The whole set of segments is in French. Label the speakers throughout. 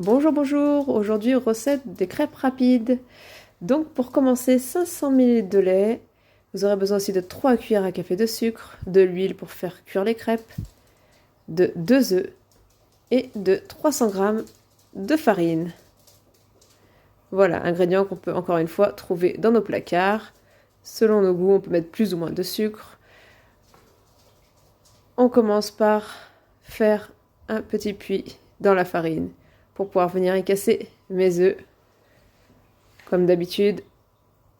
Speaker 1: Bonjour, bonjour. Aujourd'hui, recette des crêpes rapides. Donc, pour commencer, 500 ml de lait. Vous aurez besoin aussi de 3 cuillères à café de sucre, de l'huile pour faire cuire les crêpes, de 2 œufs et de 300 g de farine. Voilà, ingrédients qu'on peut encore une fois trouver dans nos placards. Selon nos goûts, on peut mettre plus ou moins de sucre. On commence par faire un petit puits dans la farine pour pouvoir venir y casser mes œufs. Comme d'habitude,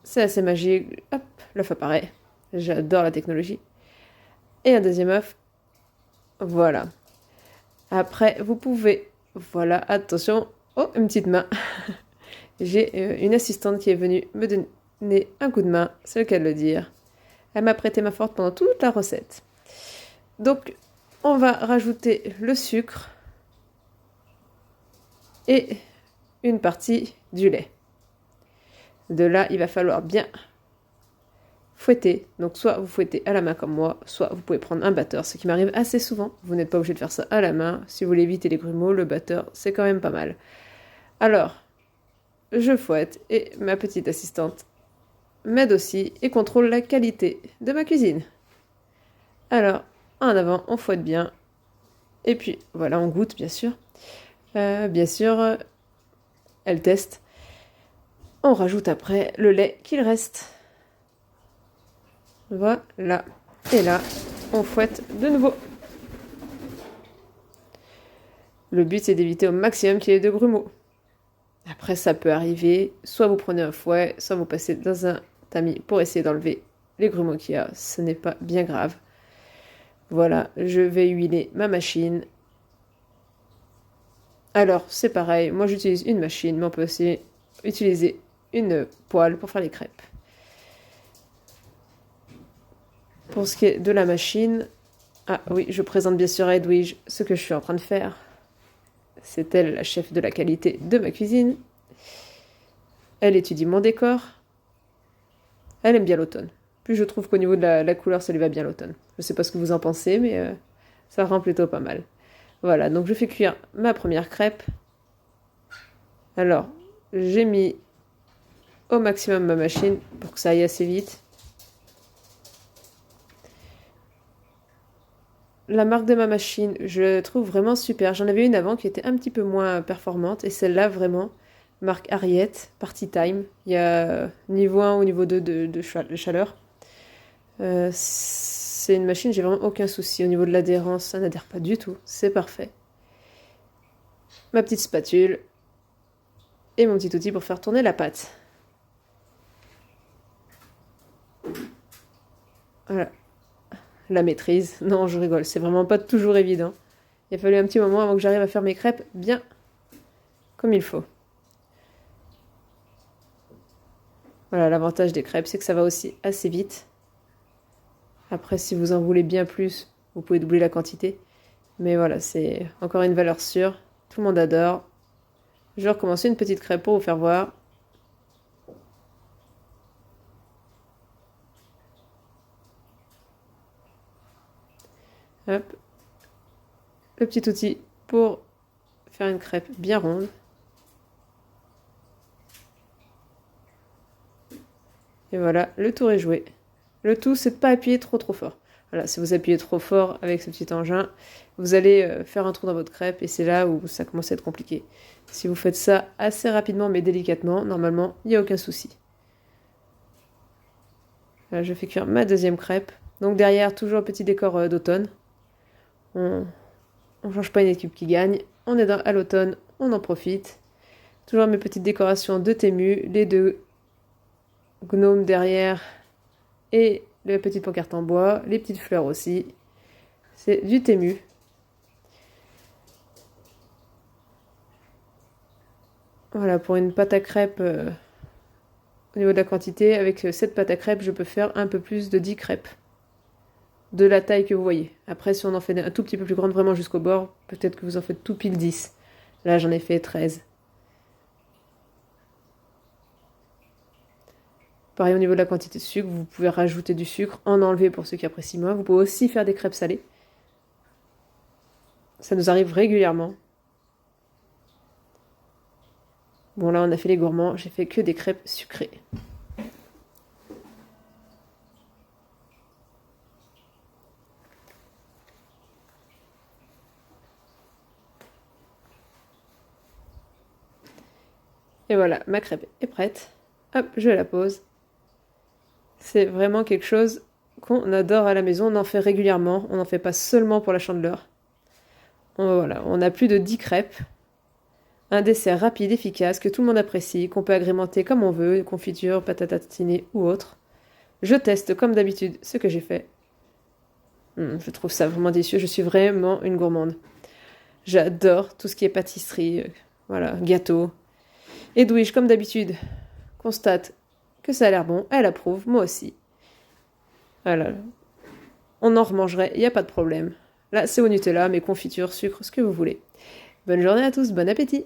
Speaker 1: c'est assez magique. Hop, l'œuf apparaît. J'adore la technologie. Et un deuxième œuf. Voilà. Après, vous pouvez... Voilà, attention. Oh, une petite main. J'ai une assistante qui est venue me donner un coup de main, c'est le cas de le dire. Elle m'a prêté main forte pendant toute la recette. Donc, on va rajouter le sucre et une partie du lait. De là, il va falloir bien fouetter. Donc, soit vous fouettez à la main comme moi, soit vous pouvez prendre un batteur, ce qui m'arrive assez souvent. Vous n'êtes pas obligé de faire ça à la main. Si vous voulez éviter les grumeaux, le batteur, c'est quand même pas mal. Alors, je fouette et ma petite assistante m'aide aussi et contrôle la qualité de ma cuisine. Alors, en avant, on fouette bien. Et puis, voilà, on goûte, bien sûr. Elle teste. On rajoute après le lait qu'il reste. Voilà. Et là, on fouette de nouveau. Le but, c'est d'éviter au maximum qu'il y ait de grumeaux. Après, ça peut arriver. Soit vous prenez un fouet, soit vous passez dans un tamis pour essayer d'enlever les grumeaux qu'il y a. Ce n'est pas bien grave. Voilà, je vais huiler ma machine. Alors, c'est pareil. Moi, j'utilise une machine, mais on peut aussi utiliser une poêle pour faire les crêpes. Pour ce qui est de la machine, ah oui, je présente bien sûr à Edwige ce que je suis en train de faire. C'est elle la chef de la qualité de ma cuisine. Elle étudie mon décor. Elle aime bien l'automne. Puis je trouve qu'au niveau de la couleur, ça lui va bien l'automne. Je sais pas ce que vous en pensez, mais ça rend plutôt pas mal. Voilà, donc je fais cuire ma première crêpe. Alors, j'ai mis au maximum ma machine pour que ça aille assez vite. La marque de ma machine, je la trouve vraiment super. J'en avais une avant qui était un petit peu moins performante. Et celle-là, vraiment, marque Ariette, Party Time. Il y a niveau 1 ou niveau 2 de chaleur. C'est une machine, j'ai vraiment aucun souci. Au niveau de l'adhérence, ça n'adhère pas du tout. C'est parfait. Ma petite spatule. Et mon petit outil pour faire tourner la pâte. Voilà. La maîtrise. Non, je rigole, c'est vraiment pas toujours évident. Il a fallu un petit moment avant que j'arrive à faire mes crêpes bien comme il faut. Voilà, l'avantage des crêpes, c'est que ça va aussi assez vite. Après, si vous en voulez bien plus, vous pouvez doubler la quantité. Mais voilà, c'est encore une valeur sûre. Tout le monde adore. Je vais recommencer une petite crêpe pour vous faire voir. Hop. Le petit outil pour faire une crêpe bien ronde. Et voilà, le tour est joué. Le tout, c'est de ne pas appuyer trop fort. Voilà, si vous appuyez trop fort avec ce petit engin, vous allez faire un trou dans votre crêpe et c'est là où ça commence à être compliqué. Si vous faites ça assez rapidement mais délicatement, normalement, il n'y a aucun souci. Là, je fais cuire ma deuxième crêpe. Donc derrière, toujours un petit décor d'automne. On ne change pas une équipe qui gagne. On est à l'automne, on en profite. Toujours mes petites décorations de Temu, les deux gnomes derrière et la petite pancarte en bois, les petites fleurs aussi. C'est du Temu. Voilà, pour une pâte à crêpes, au niveau de la quantité, avec cette pâte à crêpes, je peux faire un peu plus de 10 crêpes. De la taille que vous voyez. Après, si on en fait un tout petit peu plus grande, vraiment jusqu'au bord, peut-être que vous en faites tout pile 10. Là, j'en ai fait 13. Pareil au niveau de la quantité de sucre, vous pouvez rajouter du sucre, en enlever pour ceux qui apprécient moins. Vous pouvez aussi faire des crêpes salées. Ça nous arrive régulièrement. Bon, là, on a fait les gourmands. J'ai fait que des crêpes sucrées. Et voilà, ma crêpe est prête. Hop, je la pose. C'est vraiment quelque chose qu'on adore à la maison. On en fait régulièrement. On n'en fait pas seulement pour la Chandeleur. Voilà, on a plus de 10 crêpes. Un dessert rapide, efficace, que tout le monde apprécie, qu'on peut agrémenter comme on veut, confiture, pâte à tartiner ou autre. Je teste comme d'habitude ce que j'ai fait. Je trouve ça vraiment délicieux. Je suis vraiment une gourmande. J'adore tout ce qui est pâtisserie, voilà, gâteau. Edwige, comme d'habitude, constate que ça a l'air bon. Elle approuve, moi aussi. Voilà. On en remangerait, il n'y a pas de problème. Là, c'est au Nutella, mais confiture, sucre, ce que vous voulez. Bonne journée à tous, bon appétit!